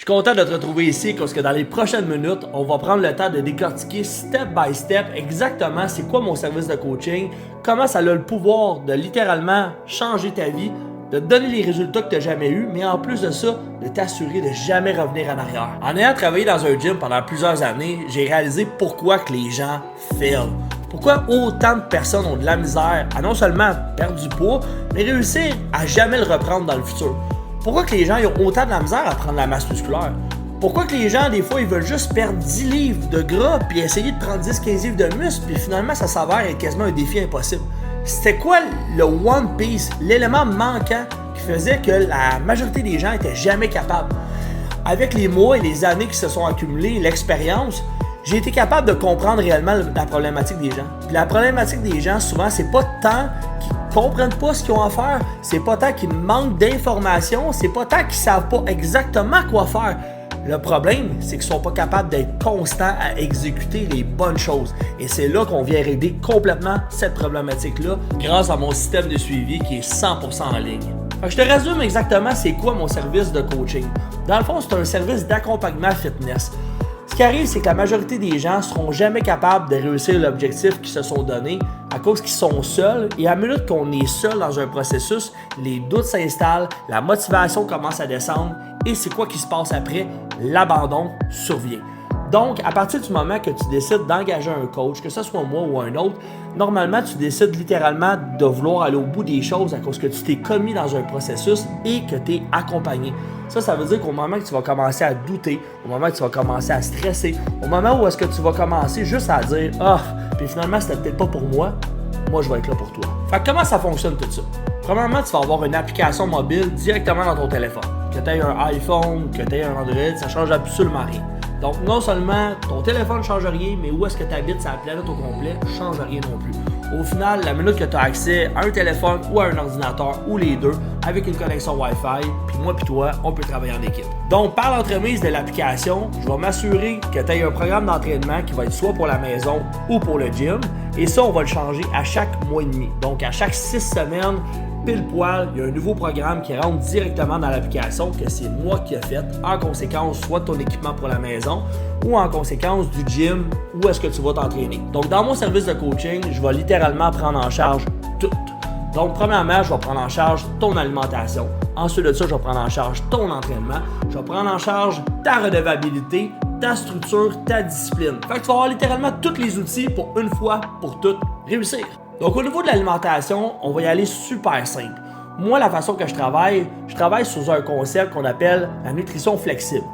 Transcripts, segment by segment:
Je suis content de te retrouver ici parce que dans les prochaines minutes, on va prendre le temps de décortiquer step by step exactement c'est quoi mon service de coaching, comment ça a le pouvoir de littéralement changer ta vie, de te donner les résultats que tu n'as jamais eus, mais en plus de ça, de t'assurer de jamais revenir en arrière. En ayant travaillé dans un gym pendant plusieurs années, j'ai réalisé pourquoi que les gens fail. Pourquoi autant de personnes ont de la misère à non seulement perdre du poids, mais réussir à jamais le reprendre dans le futur. Pourquoi que les gens ils ont autant de la misère à prendre la masse musculaire? Pourquoi que les gens, des fois, ils veulent juste perdre 10 livres de gras puis essayer de prendre 10-15 livres de muscle, puis finalement, ça s'avère être quasiment un défi impossible? C'était quoi le one piece, l'élément manquant qui faisait que la majorité des gens n'étaient jamais capables? Avec les mois et les années qui se sont accumulées, l'expérience, j'ai été capable de comprendre réellement la problématique des gens. Puis la problématique des gens, souvent, c'est pas tant qu'ils comprennent pas ce qu'ils ont à faire, c'est pas tant qu'ils manquent d'informations, c'est pas tant qu'ils savent pas exactement quoi faire. Le problème, c'est qu'ils sont pas capables d'être constants à exécuter les bonnes choses. Et c'est là qu'on vient régler complètement cette problématique-là grâce à mon système de suivi qui est 100% en ligne. Fait que je te résume exactement c'est quoi mon service de coaching. Dans le fond, c'est un service d'accompagnement fitness. Ce qui arrive, c'est que la majorité des gens ne seront jamais capables de réussir l'objectif qu'ils se sont donné à cause qu'ils sont seuls. Et à la minute qu'on est seul dans un processus, les doutes s'installent, la motivation commence à descendre et c'est quoi qui se passe après? L'abandon survient. Donc, à partir du moment que tu décides d'engager un coach, que ce soit moi ou un autre, normalement, tu décides littéralement de vouloir aller au bout des choses à cause que tu t'es commis dans un processus et que tu es accompagné. Ça veut dire qu'au moment que tu vas commencer à douter, au moment que tu vas commencer à stresser, au moment où est-ce que tu vas commencer juste à dire « Ah, puis finalement, c'était peut-être pas pour moi, moi, je vais être là pour toi. » Fait que comment ça fonctionne tout ça? Premièrement, tu vas avoir une application mobile directement dans ton téléphone. Que tu aies un iPhone, que tu aies un Android, ça change absolument rien. Donc, non seulement ton téléphone ne change rien, mais où est-ce que tu habites sur la planète au complet ne change rien non plus. Au final, la minute que tu as accès à un téléphone ou à un ordinateur ou les deux avec une connexion Wi-Fi, puis moi puis toi, on peut travailler en équipe. Donc, par l'entremise de l'application, je vais m'assurer que tu aies un programme d'entraînement qui va être soit pour la maison ou pour le gym. Et ça, on va le changer à chaque mois et demi. Donc, à chaque 6 semaines, pile poil, il y a un nouveau programme qui rentre directement dans l'application que c'est moi qui ai fait, en conséquence soit de ton équipement pour la maison ou en conséquence du gym où est-ce que tu vas t'entraîner. Donc dans mon service de coaching, je vais littéralement prendre en charge tout. Donc premièrement, je vais prendre en charge ton alimentation. Ensuite de ça, je vais prendre en charge ton entraînement. Je vais prendre en charge ta redevabilité, ta structure, ta discipline. Fait que tu vas avoir littéralement tous les outils pour une fois pour toutes réussir. Donc, au niveau de l'alimentation, on va y aller super simple. Moi, la façon que je travaille sous un concept qu'on appelle la nutrition flexible.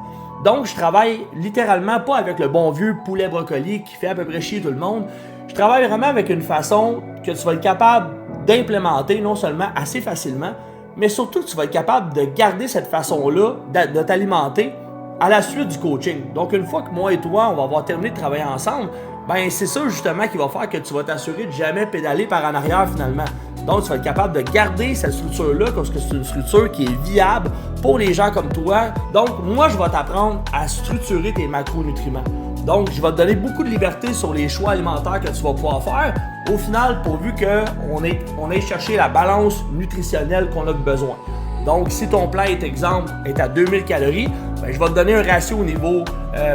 Donc, je travaille littéralement pas avec le bon vieux poulet brocoli qui fait à peu près chier tout le monde. Je travaille vraiment avec une façon que tu vas être capable d'implémenter non seulement assez facilement, mais surtout que tu vas être capable de garder cette façon-là de t'alimenter à la suite du coaching. Donc, une fois que moi et toi, on va avoir terminé de travailler ensemble, ben c'est ça justement qui va faire que tu vas t'assurer de jamais pédaler par en arrière finalement. Donc, tu vas être capable de garder cette structure-là parce que c'est une structure qui est viable pour les gens comme toi. Donc, moi, je vais t'apprendre à structurer tes macronutriments. Donc, je vais te donner beaucoup de liberté sur les choix alimentaires que tu vas pouvoir faire. Au final, pourvu qu'on ait cherché la balance nutritionnelle qu'on a besoin. Donc, si ton plan est à 2000 calories, ben, je vais te donner un ratio au niveau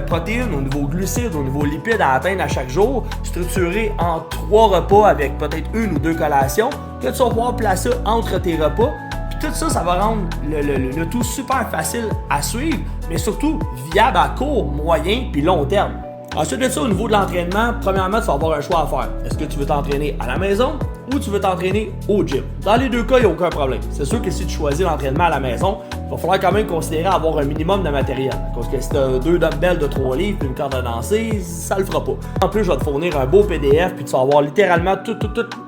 protéines, au niveau glucides, au niveau lipides à atteindre à chaque jour, structuré en 3 repas avec peut-être 1 ou 2 collations, que tu vas pouvoir placer entre tes repas. Puis tout ça, ça va rendre le tout super facile à suivre, mais surtout viable à court, moyen puis long terme. Ensuite de ça, au niveau de l'entraînement, premièrement, tu vas avoir un choix à faire. Est-ce que tu veux t'entraîner à la maison ou tu veux t'entraîner au gym? Dans les deux cas, il n'y a aucun problème. C'est sûr que si tu choisis l'entraînement à la maison, il va falloir quand même considérer avoir un minimum de matériel. Parce que si tu as 2 dumbbells de 3 livres et une corde à danser, ça le fera pas. En plus, je vais te fournir un beau PDF puis tu vas avoir littéralement tous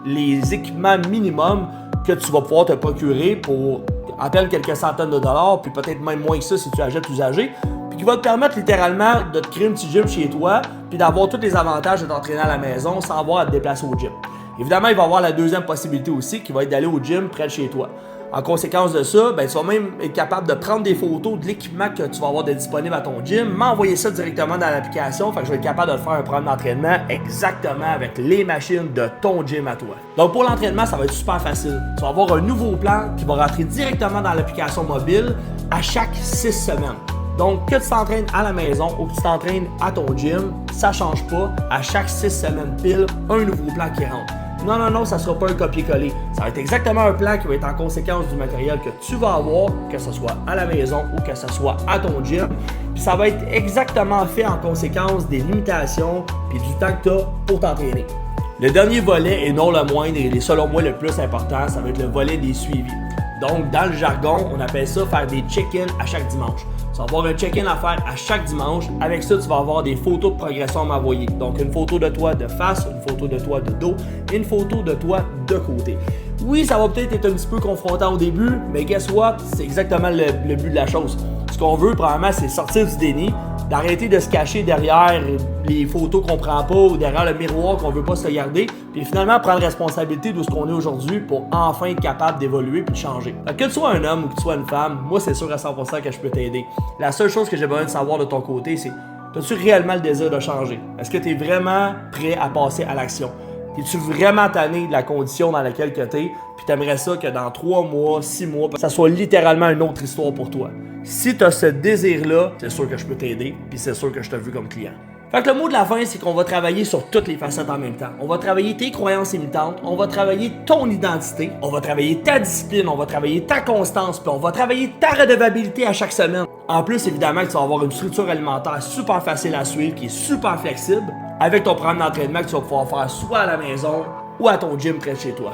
les équipements minimums que tu vas pouvoir te procurer pour à peine quelques centaines de dollars, puis peut-être même moins que ça si tu achètes usagé, puis qui va te permettre littéralement de te créer un petit gym chez toi, puis d'avoir tous les avantages de t'entraîner à la maison sans avoir à te déplacer au gym. Évidemment, il va y avoir la deuxième possibilité aussi qui va être d'aller au gym près de chez toi. En conséquence de ça, ben, tu vas même être capable de prendre des photos de l'équipement que tu vas avoir de disponible à ton gym, m'envoyer ça directement dans l'application, fait que je vais être capable de te faire un programme d'entraînement exactement avec les machines de ton gym à toi. Donc pour l'entraînement, ça va être super facile. Tu vas avoir un nouveau plan qui va rentrer directement dans l'application mobile à chaque 6 semaines. Donc, que tu t'entraînes à la maison ou que tu t'entraînes à ton gym, ça change pas. À chaque 6 semaines pile, un nouveau plan qui rentre. Non, ça sera pas un copier-coller. Ça va être exactement un plan qui va être en conséquence du matériel que tu vas avoir, que ce soit à la maison ou que ce soit à ton gym. Puis ça va être exactement fait en conséquence des limitations puis du temps que tu as pour t'entraîner. Le dernier volet, et non le moindre, et selon moi le plus important, ça va être le volet des suivis. Donc, dans le jargon, on appelle ça faire des check-ins à chaque dimanche. Tu vas avoir un check-in à faire à chaque dimanche. Avec ça, tu vas avoir des photos de progression à m'envoyer. Donc, une photo de toi de face, une photo de toi de dos et une photo de toi de côté. Oui, ça va peut-être être un petit peu confrontant au début, mais guess what? C'est exactement le but de la chose. Ce qu'on veut, probablement, c'est sortir du déni, d'arrêter de se cacher derrière les photos qu'on prend pas ou derrière le miroir qu'on veut pas se regarder, puis finalement prendre responsabilité de ce qu'on est aujourd'hui pour enfin être capable d'évoluer puis de changer. Que tu sois un homme ou que tu sois une femme, moi c'est sûr à 100% que je peux t'aider. La seule chose que j'ai besoin de savoir de ton côté, c'est as-tu réellement le désir de changer? Est-ce que tu es vraiment prêt à passer à l'action? Es-tu vraiment tanné de la condition dans laquelle tu es? Puis t'aimerais ça que dans 3 mois, 6 mois, ça soit littéralement une autre histoire pour toi. Si tu as ce désir-là, c'est sûr que je peux t'aider, puis c'est sûr que je te veux comme client. Fait que le mot de la fin, c'est qu'on va travailler sur toutes les facettes en même temps. On va travailler tes croyances limitantes, on va travailler ton identité, on va travailler ta discipline, on va travailler ta constance, puis on va travailler ta redevabilité à chaque semaine. En plus, évidemment, que tu vas avoir une structure alimentaire super facile à suivre, qui est super flexible, avec ton programme d'entraînement que tu vas pouvoir faire soit à la maison ou à ton gym près de chez toi.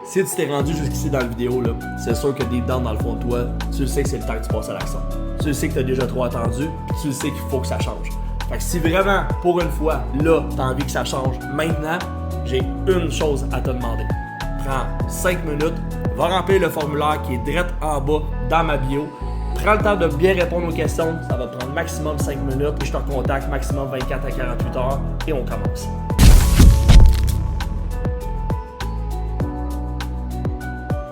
Si tu t'es rendu jusqu'ici dans la vidéo, là, c'est sûr que deep down dans le fond de toi, tu le sais que c'est le temps que tu passes à l'action. Tu le sais que tu as déjà trop attendu, puis tu le sais qu'il faut que ça change. Fait que si vraiment, pour une fois, là, tu as envie que ça change maintenant, j'ai une chose à te demander. Prends 5 minutes, va remplir le formulaire qui est direct en bas dans ma bio. Prends le temps de bien répondre aux questions, ça va prendre maximum 5 minutes et je te recontacte maximum 24 à 48 heures et on commence.